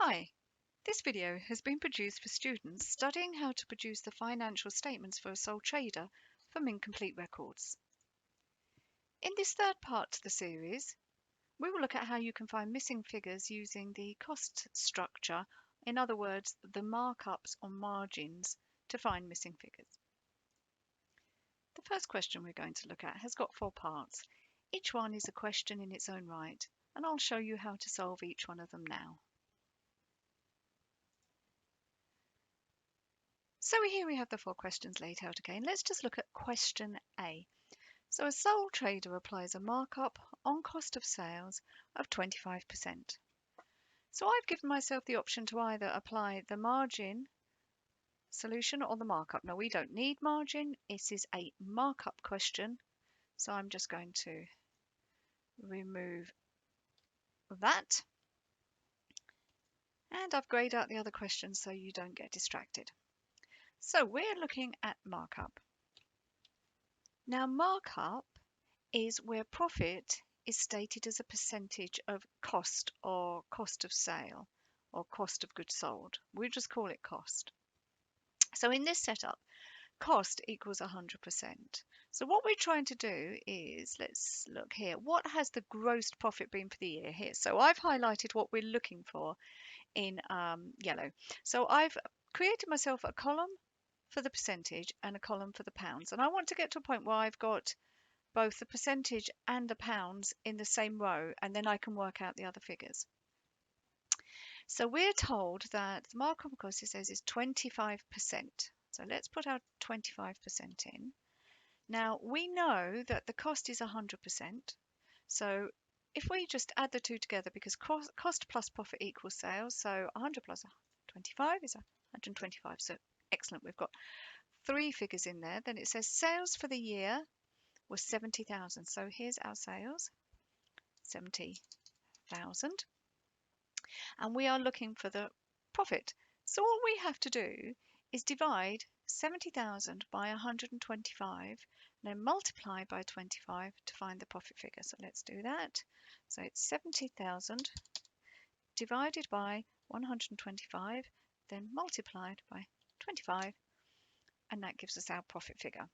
Hi, this video has been produced for students studying how to produce the financial statements for a sole trader from incomplete records. In this third part to the series, we will look at how you can find missing figures using the cost structure, in other words, the markups on margins to find missing figures. The first question we're going to look at has got 4 parts. Each one is a question in its own right, and I'll show you how to solve each one of them now. So here we have the 4 questions laid out again. Let's just look at question A. So a sole trader applies a markup on cost of sales of 25%. So I've given myself the option to either apply the margin solution or the markup. Now we don't need margin, it is a markup question. So I'm just going to remove that. And I've grayed out the other questions so you don't get distracted. So we're looking at markup. Now markup is where profit is stated as a percentage of cost or cost of sale or cost of goods sold. We just call it cost. So in this setup, cost equals 100%. So what we're trying to do is, let's look here, what has the gross profit been for the year here? So I've highlighted what we're looking for in yellow. So I've created myself a column for the percentage and a column for the pounds. And I want to get to a point where I've got both the percentage and the pounds in the same row, and then I can work out the other figures. So we're told that the markup cost, it says, is 25%. So let's put our 25% in. Now we know that the cost is 100%. So if we just add the two together, because cost plus profit equals sales, so 100 plus 25 is 125. So excellent, we've got 3 figures in there. Then it says sales for the year was 70,000. So here's our sales, 70,000. And we are looking for the profit. So all we have to do is divide 70,000 by 125, and then multiply by 25 to find the profit figure. So let's do that. So it's 70,000 divided by 125, then multiplied by 25, and that gives us our profit figure.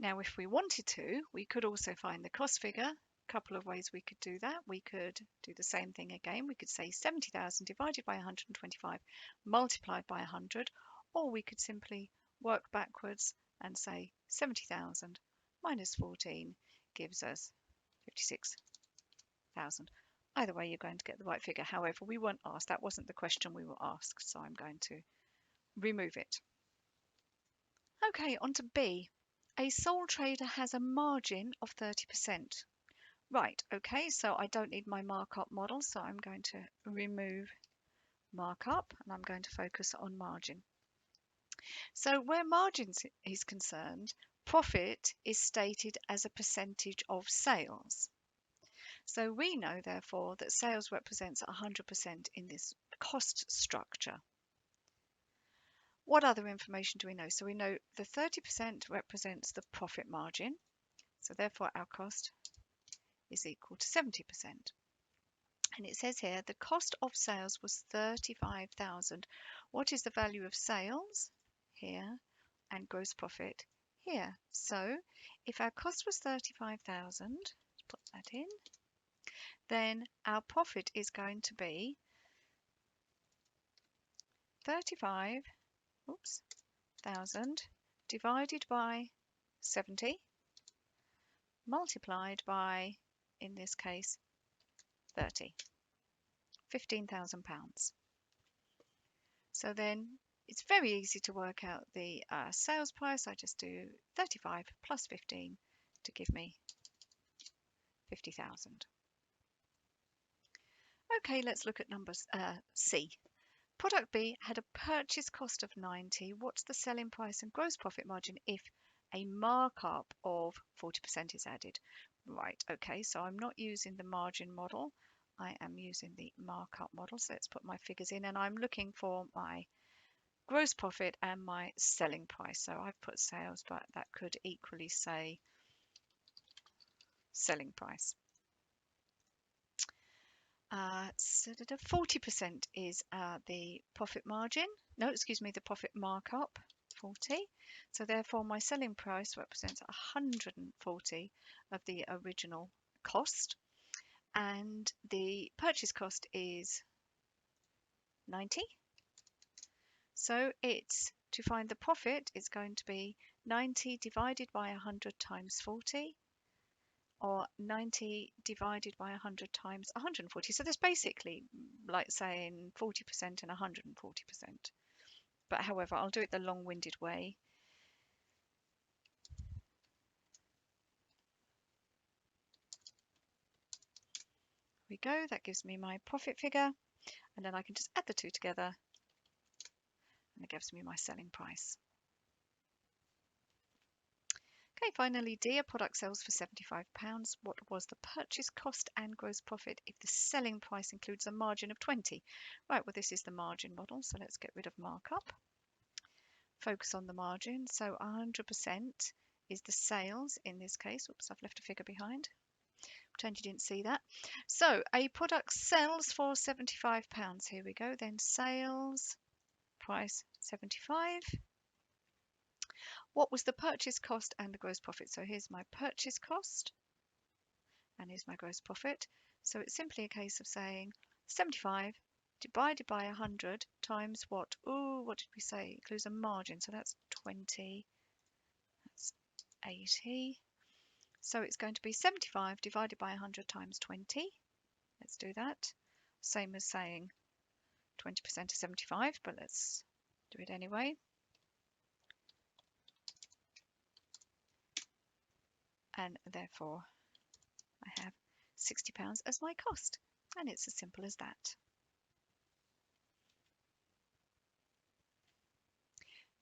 Now, if we wanted to, we could also find the cost figure. A couple of ways we could do that. We could do the same thing again. We could say 70,000 divided by 125 multiplied by 100, or we could simply work backwards and say 70,000 minus 14 gives us 56,000. Either way, you're going to get the right figure. However, we weren't asked. That wasn't the question we were asked, so I'm going to remove it. Okay, on to B. A sole trader has a margin of 30%. Right, okay, so I don't need my markup model, so I'm going to remove markup and I'm going to focus on margin. So where margins is concerned, profit is stated as a percentage of sales. So we know, therefore, that sales represents 100% in this cost structure. What other information do we know? So we know the 30% represents the profit margin. So therefore our cost is equal to 70%. And it says here the cost of sales was 35,000. What is the value of sales here and gross profit here? So if our cost was 35,000, let's put that in, then our profit is going to be 35,000 divided by 70 multiplied by, in this case, 30, £15,000. So then it's very easy to work out the sales price. I just do 35 plus 15 to give me 50,000. Okay, let's look at numbers C. Product B had a purchase cost of 90. What's the selling price and gross profit margin if a markup of 40% is added? Right, okay, so I'm not using the margin model. I am using the markup model. So let's put my figures in, and I'm looking for my gross profit and my selling price. So I've put sales, but that could equally say selling price. So 40% is the profit margin. No, excuse me, the profit markup, 40. So therefore my selling price represents 140 of the original cost, and the purchase cost is 90. So it's to find the profit, it's going to be 90 divided by 100 times 40, or 90 divided by 100 times 140. So that's basically like saying 40% and 140%. But however, I'll do it the long-winded way. Here we go, that gives me my profit figure, and then I can just add the two together, and it gives me my selling price. Okay, finally D, a product sells for £75. What was the purchase cost and gross profit if the selling price includes a margin of 20? Right, well this is the margin model, so let's get rid of markup. Focus on the margin, so 100% is the sales in this case. Oops, I've left a figure behind. Pretend you didn't see that. So a product sells for £75. Here we go, then sales price 75. What was the purchase cost and the gross profit? So here's my purchase cost and here's my gross profit. So it's simply a case of saying 75 divided by 100 times what? Oh, what did we say? It includes a margin, so that's 20. That's 80. So it's going to be 75 divided by 100 times 20. Let's do that. Same as saying 20% of 75, but let's do it anyway. And therefore I have £60 as my cost, and it's as simple as that.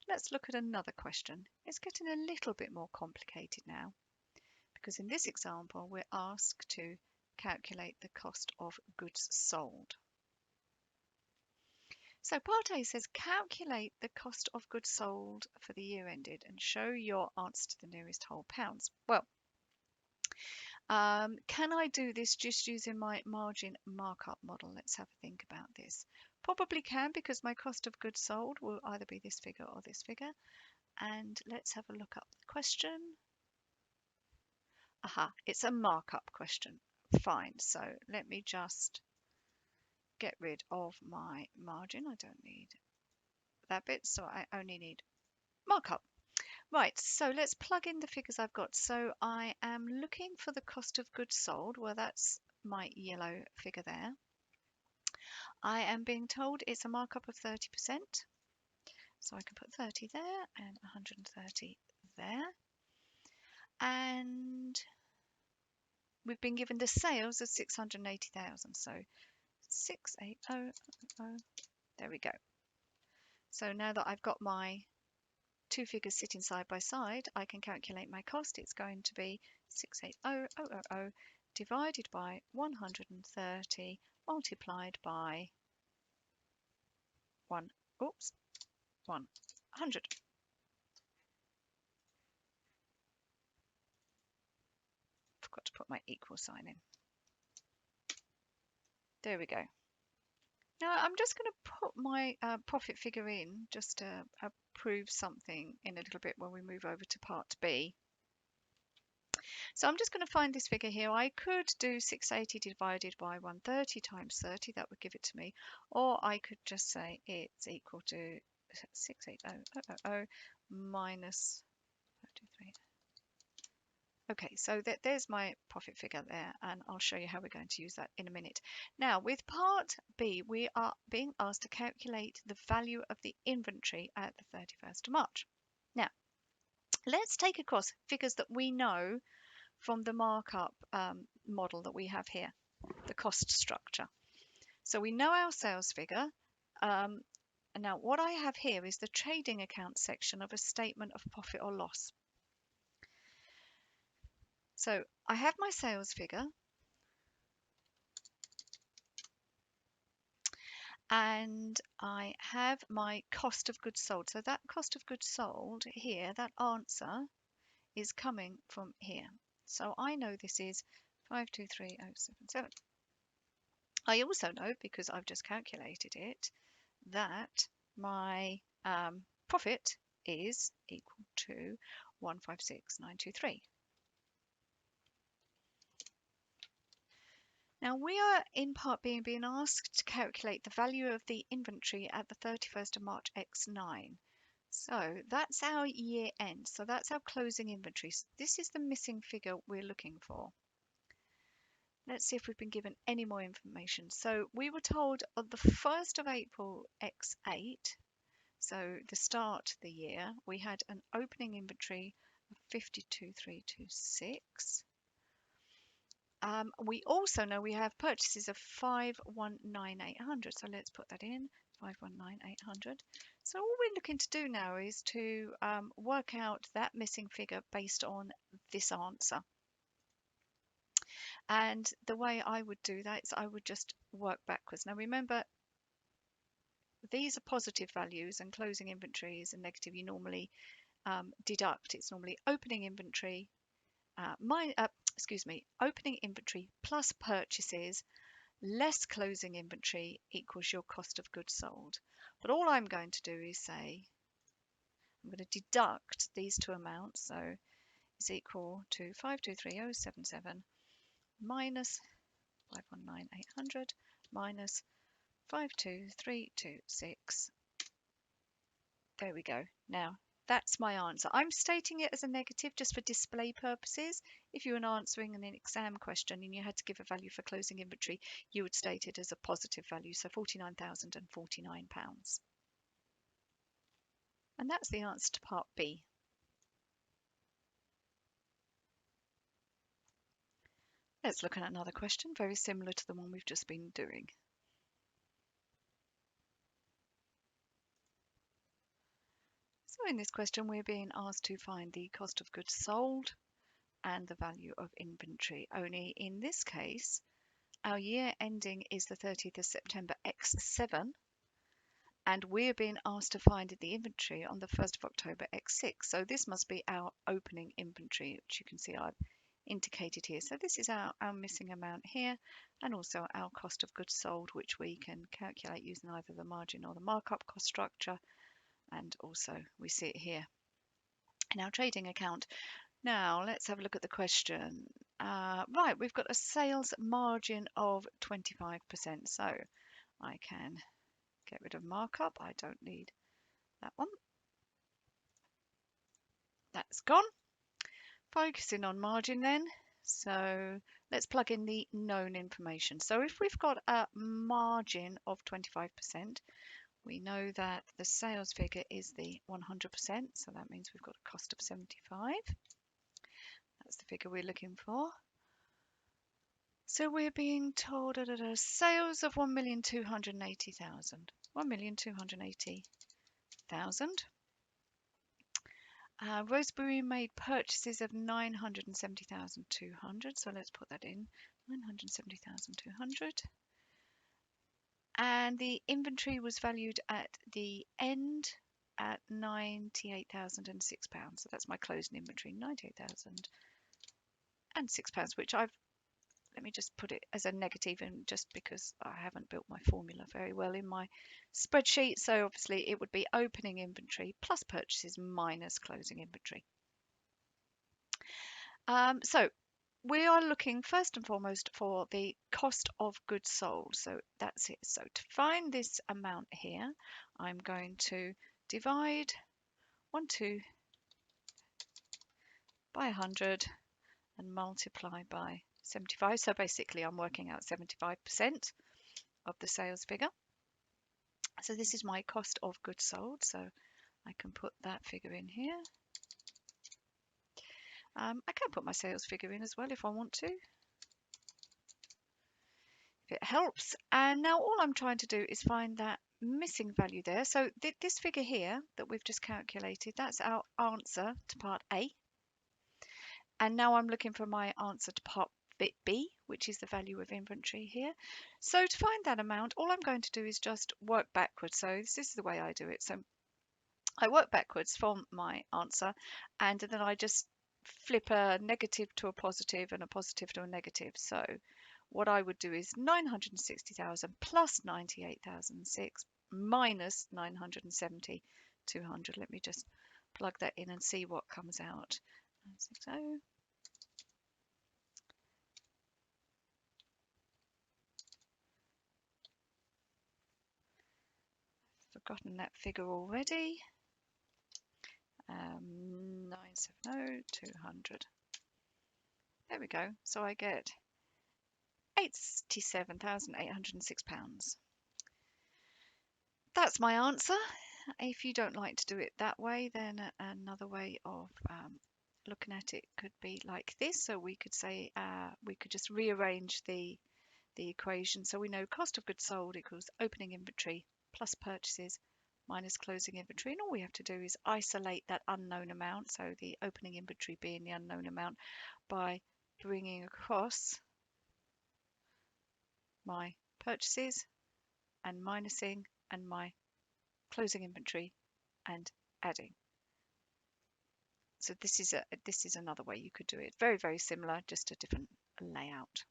Let's look at another question. It's getting a little bit more complicated now, because in this example we're asked to calculate the cost of goods sold. So part A says calculate the cost of goods sold for the year ended and show your answer to the nearest whole pounds. Well, can I do this just using my margin markup model? Let's have a think about this. Probably can, because my cost of goods sold will either be this figure or this figure. And let's have a look up the question. Aha, it's a markup question. Fine, so let me just get rid of my margin. I don't need that bit, so I only need markup. Right, so let's plug in the figures I've got. So I am looking for the cost of goods sold. Well, that's my yellow figure there. I am being told it's a markup of 30%. So I can put 30 there and 130 there. And we've been given the sales of 680,000. So 68000. There we go. So now that I've got my two figures sitting side by side, I can calculate my cost. It's going to be 680,000 divided by 130 multiplied by 100. Forgot to put my equal sign in. There we go. Now I'm just going to put my profit figure in just to prove something in a little bit when we move over to part B. So I'm just going to find this figure here. I could do 680 divided by 130 times 30, that would give it to me. Or I could just say it's equal to 680,000 minus 523. Okay, so there's my profit figure there, and I'll show you how we're going to use that in a minute. Now, with part B, we are being asked to calculate the value of the inventory at the 31st of March. Now, let's take across figures that we know from the markup model that we have here, the cost structure. So we know our sales figure. And now what I have here is the trading account section of a statement of profit or loss. So I have my sales figure, and I have my cost of goods sold. So that cost of goods sold here, that answer is coming from here. So I know this is 523077. I also know, because I've just calculated it, that my profit is equal to 156,923. Now we are in part B being asked to calculate the value of the inventory at the 31st of March X9. So that's our year end. So that's our closing inventory. So this is the missing figure we're looking for. Let's see if we've been given any more information. So we were told on the 1st of April X8, so the start of the year, we had an opening inventory of 52,326. We also know we have purchases of 519,800. So let's put that in, 519,800. So all we're looking to do now is to work out that missing figure based on this answer. And the way I would do that is I would just work backwards. Now remember, these are positive values and closing inventory is a negative. You normally deduct. It's normally opening inventory, opening inventory plus purchases less closing inventory equals your cost of goods sold. But all I'm going to do is say I'm going to deduct these two amounts. So it's equal to 523077 minus 519,800 minus 52326. There we go. Now that's my answer. I'm stating it as a negative just for display purposes. If you were answering an exam question and you had to give a value for closing inventory, you would state it as a positive value, so £49,049. And that's the answer to part B. Let's look at another question, very similar to the one we've just been doing. So in this question, we're being asked to find the cost of goods sold and the value of inventory. Only in this case, our year ending is the 30th of September X7, and we're being asked to find the inventory on the 1st of October X6. So this must be our opening inventory, which you can see I've indicated here. So this is our missing amount here, and also our cost of goods sold, which we can calculate using either the margin or the markup cost structure. And also we see it here in our trading account. Now let's have a look at the question. Right, we've got a sales margin of 25%. So I can get rid of markup. I don't need that one. That's gone. Focusing on margin then. So let's plug in the known information. So if we've got a margin of 25%, we know that the sales figure is the 100%. So that means we've got a cost of 75. That's the figure we're looking for. So we're being told sales of 1,280,000. 1,280,000. Rosebery made purchases of 970,200. So let's put that in, 970,200. And the inventory was valued at the end at £98,006. So that's my closing inventory, £98,006, which let me just put it as a negative, and just because I haven't built my formula very well in my spreadsheet. So obviously it would be opening inventory plus purchases minus closing inventory. So we are looking first and foremost for the cost of goods sold. So that's it. So to find this amount here, I'm going to divide 12 by 100 and multiply by 75. So basically I'm working out 75% of the sales figure. So this is my cost of goods sold. So I can put that figure in here. I can put my sales figure in as well if I want to, if it helps. And now all I'm trying to do is find that missing value there. So this figure here that we've just calculated, that's our answer to part A. And now I'm looking for my answer to part B, which is the value of inventory here. So to find that amount, all I'm going to do is just work backwards. So this is the way I do it. So I work backwards from my answer, and then I just flip a negative to a positive and a positive to a negative. So what I would do is 960,000 plus 98,006 minus 970, 200. Let me just plug that in and see what comes out. 960. Forgotten that figure already. 970, 200. There we go. So I get £87,806. That's my answer. If you don't like to do it that way, then another way of looking at it could be like this. So we could say we could just rearrange the equation. So we know cost of goods sold equals opening inventory plus purchases minus closing inventory. And all we have to do is isolate that unknown amount, so the opening inventory being the unknown amount, by bringing across my purchases and minusing and my closing inventory and adding. So this is another way you could do it. Very, very similar, just a different layout.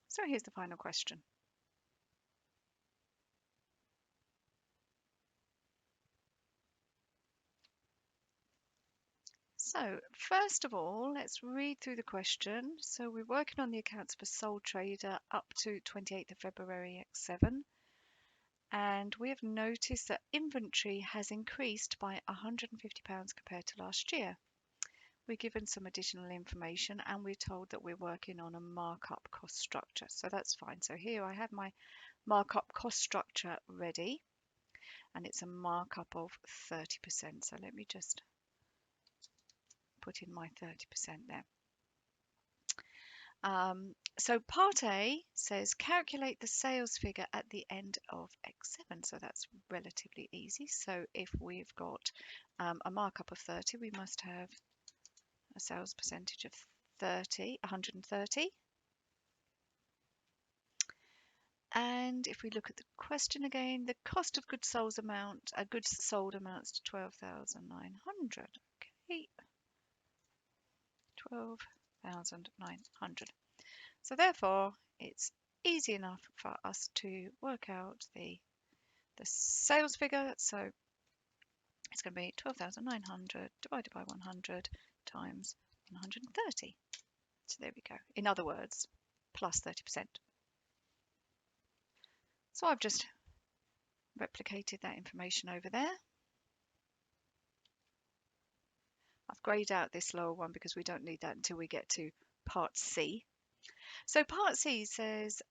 So here's the final question. So first of all, let's read through the question. So we're working on the accounts for sole trader up to 28th of February X7. And we have noticed that inventory has increased by £150 compared to last year. We're given some additional information and we're told that we're working on a markup cost structure. So that's fine. So here I have my markup cost structure ready, and it's a markup of 30%. So let me just put in my 30% there. So part A says calculate the sales figure at the end of X7. So that's relatively easy. So if we've got a markup of 30, we must have a sales percentage of 130. And if we look at the question again, the cost of goods sold amounts to 12,900. Okay, 12,900. So therefore, it's easy enough for us to work out the sales figure. So it's going to be 12,900 divided by 100 times 130. So there we go. In other words, plus 30%. So I've just replicated that information over there. I've grayed out this lower one because we don't need that until we get to part C. So part C says,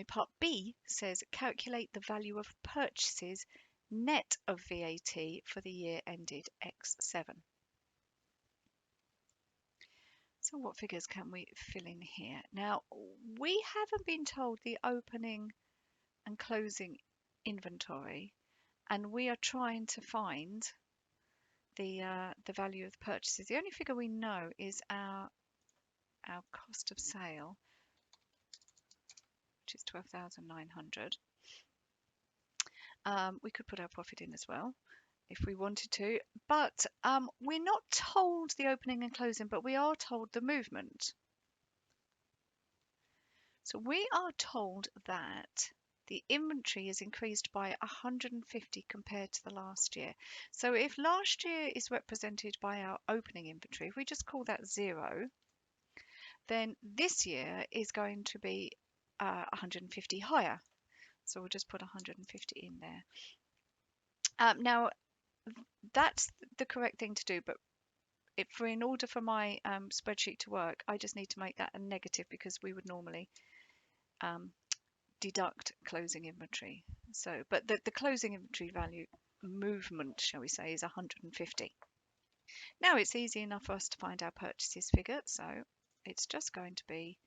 part B says calculate the value of purchases net of VAT for the year ended X7. So what figures can we fill in here? Now, we haven't been told the opening and closing inventory, and we are trying to find the value of the purchases. The only figure we know is our cost of sale, which is 12,900. We could put our profit in as well if we wanted to, but we're not told the opening and closing, but we are told the movement. So we are told that the inventory is increased by 150 compared to the last year. So if last year is represented by our opening inventory, if we just call that 0, then this year is going to be 150 higher. So we'll just put 150 in there. Now, that's the correct thing to do, but in order for my spreadsheet to work, I just need to make that a negative because we would normally deduct closing inventory. So, but the closing inventory value movement, shall we say, is 150. Now it's easy enough for us to find our purchases figure, so it's just going to be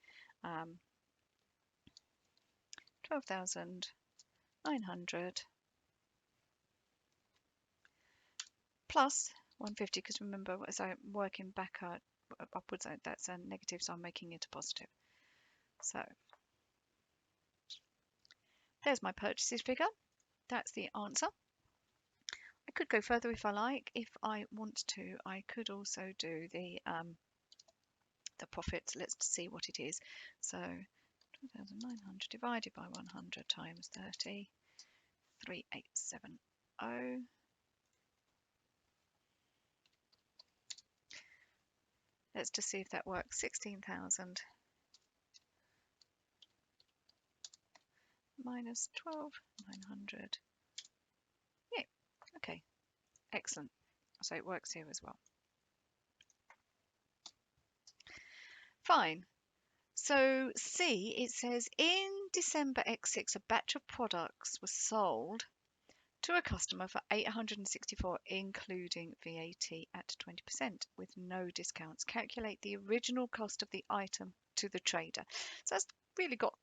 12,900 plus 150, because remember, as I'm working back upwards, that's a negative, so I'm making it a positive. So there's my purchases figure. That's the answer. I could go further if I like. If I want to, I could also do the profits. Let's see what it is. So 2,900 divided by 100 times 30, 3870. Let's just see if that works. 16,000 minus 12,900. Yeah, okay, excellent. So it works here as well. Fine. So C, it says in December X6, a batch of products was sold to a customer for 864, including VAT at 20% with no discounts. Calculate the original cost of the item to the trader. So that's really got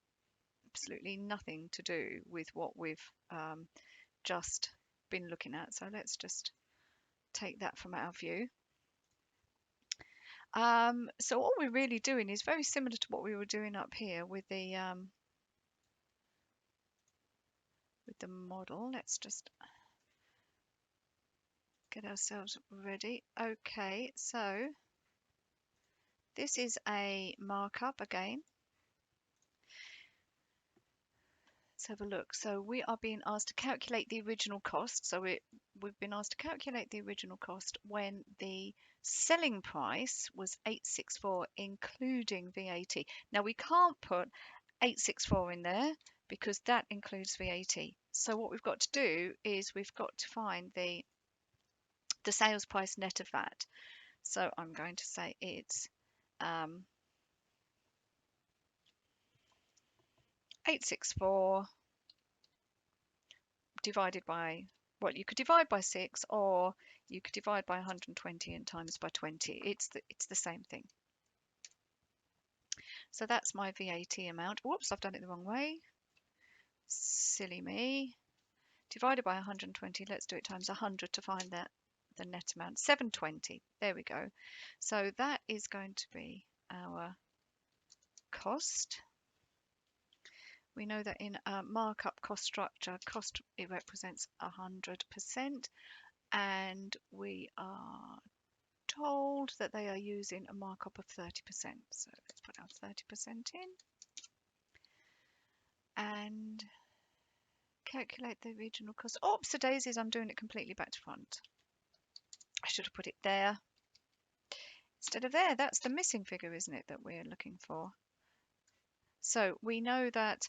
absolutely nothing to do with what we've just been looking at. So let's just take that from our view. So what we're really doing is very similar to what we were doing up here with the model. Let's just get ourselves ready. Okay, so this is a markup again. Let's have a look. So we are being asked to calculate the original cost. So we've been asked to calculate the original cost when the selling price was 864, including VAT. Now we can't put 864 in there because that includes VAT. So what we've got to do is we've got to find the sales price net of VAT. So I'm going to say it's 864 divided by, well, you could divide by 6 or you could divide by 120 and times by 20. It's the same thing. So that's my VAT amount. Whoops, I've done it the wrong way. Silly me. Divided by 120, let's do it times 100 to find that the net amount. 720. There we go. So that is going to be our cost. We know that in a markup cost structure, cost, it represents 100%, and we are told that they are using a markup of 30%. So let's put our 30% in and calculate the original cost. Oops, daisies, I'm doing it completely back to front. I should have put it there instead of there. That's the missing figure, isn't it, that we're looking for? So we know that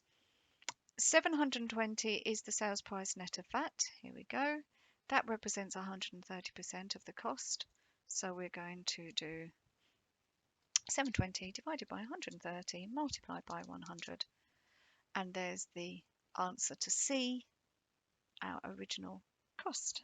720 is the sales price net of VAT. Here we go. That represents 130% of the cost. So we're going to do 720 divided by 130 multiplied by 100. And there's the answer to C, our original cost.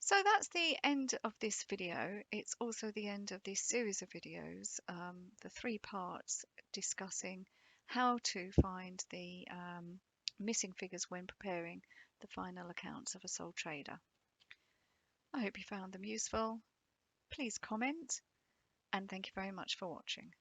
So that's the end of this video. It's also the end of this series of videos, the 3 parts discussing how to find the missing figures when preparing the final accounts of a sole trader. I hope you found them useful. Please comment, and thank you very much for watching.